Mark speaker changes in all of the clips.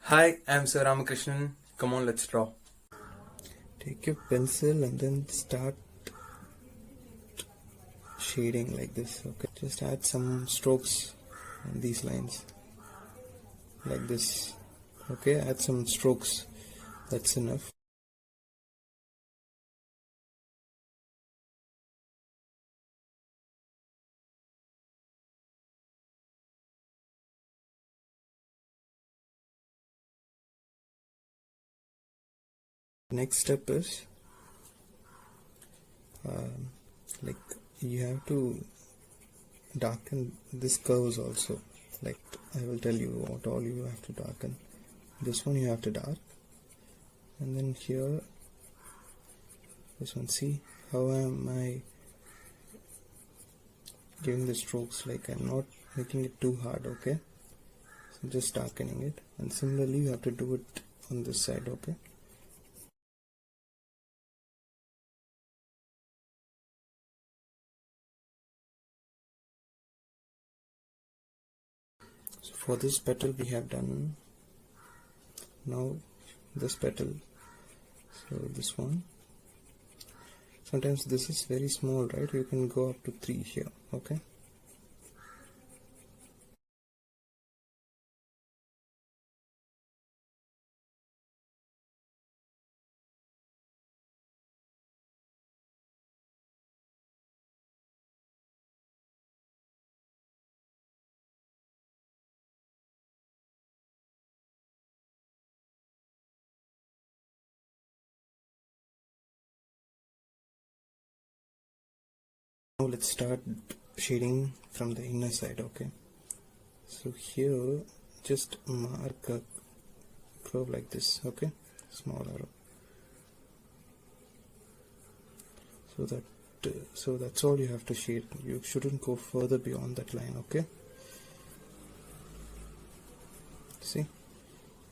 Speaker 1: Hi, I'm Sivaramakrishnan. Come on, let's draw.
Speaker 2: Take your pencil and then start shading like this. Okay, just add some strokes on these lines like this. Okay, add some strokes, that's enough. Next step is like you have to darken this curves also. Like I will tell you what all you have to darken. This one you have to dark, and then here this one. See how am I giving the strokes? Like I'm not making it too hard. Okay, so just darkening it, and similarly you have to do it on this side. Okay. So for this petal we have done. Now this petal, so this one, sometimes this is very small, right? You can go up to 3 here. Okay, now let's start shading from the inner side. Okay, so here just mark a curve like this. Okay, small arrow, so that's all you have to shade. You shouldn't go further beyond that line. Okay, see,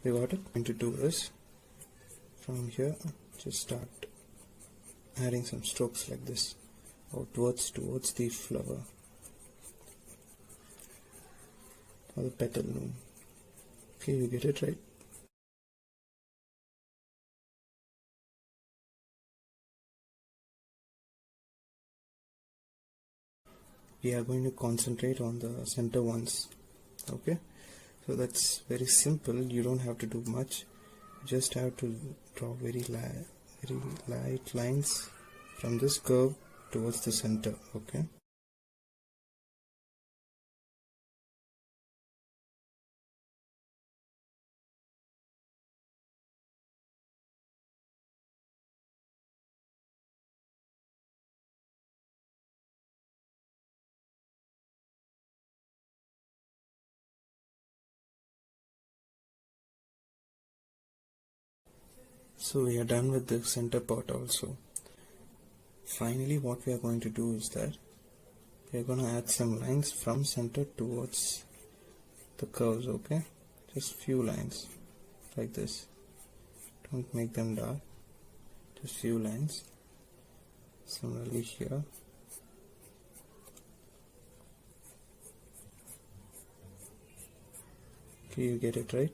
Speaker 2: we got it. What I'm going to do is from here just start adding some strokes like this outwards towards the flower or the petal. Okay, you get it right. We are going to concentrate on the center ones. Okay, so that's very simple. You don't have to do much. You just have to draw very light lines from this curve towards the center. Okay, so we are done with the center part also. Finally, what we are going to do is that we are going to add some lines from center towards the curves. Okay, just few lines like this. Don't make them dark, just few lines. Similarly here. Okay, you get it right.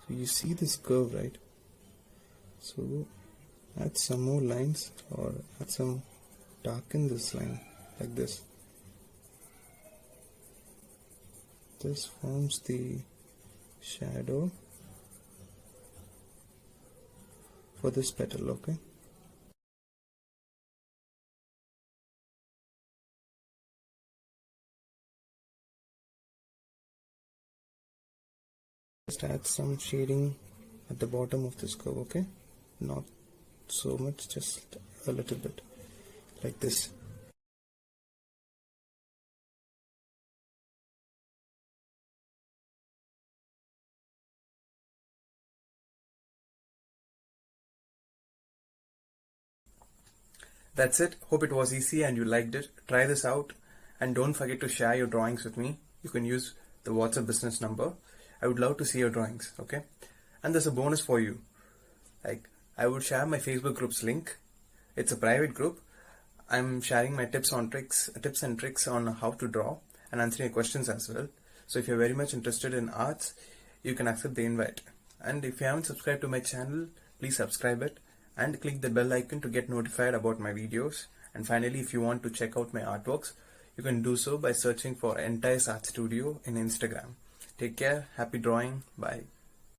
Speaker 2: So you see this curve, right? So add some more lines or add some, darken this line like this. This forms the shadow for this petal. Okay, just add some shading at the bottom of this curve. Okay, not so much, just a little bit like this.
Speaker 1: That's it. Hope it was easy and you liked it. Try this out and don't forget to share your drawings with me. You can use the WhatsApp business number. I would love to see your drawings, okay? And there's a bonus for you. Like, I would share my Facebook group's link. It's a private group. I'm sharing my tips and tricks on how to draw and answering your questions as well. So if you're very much interested in arts, you can accept the invite. And if you haven't subscribed to my channel, please subscribe it and click the bell icon to get notified about my videos. And finally, if you want to check out my artworks, you can do so by searching for Entice Art Studio in Instagram. Take care, happy drawing, bye.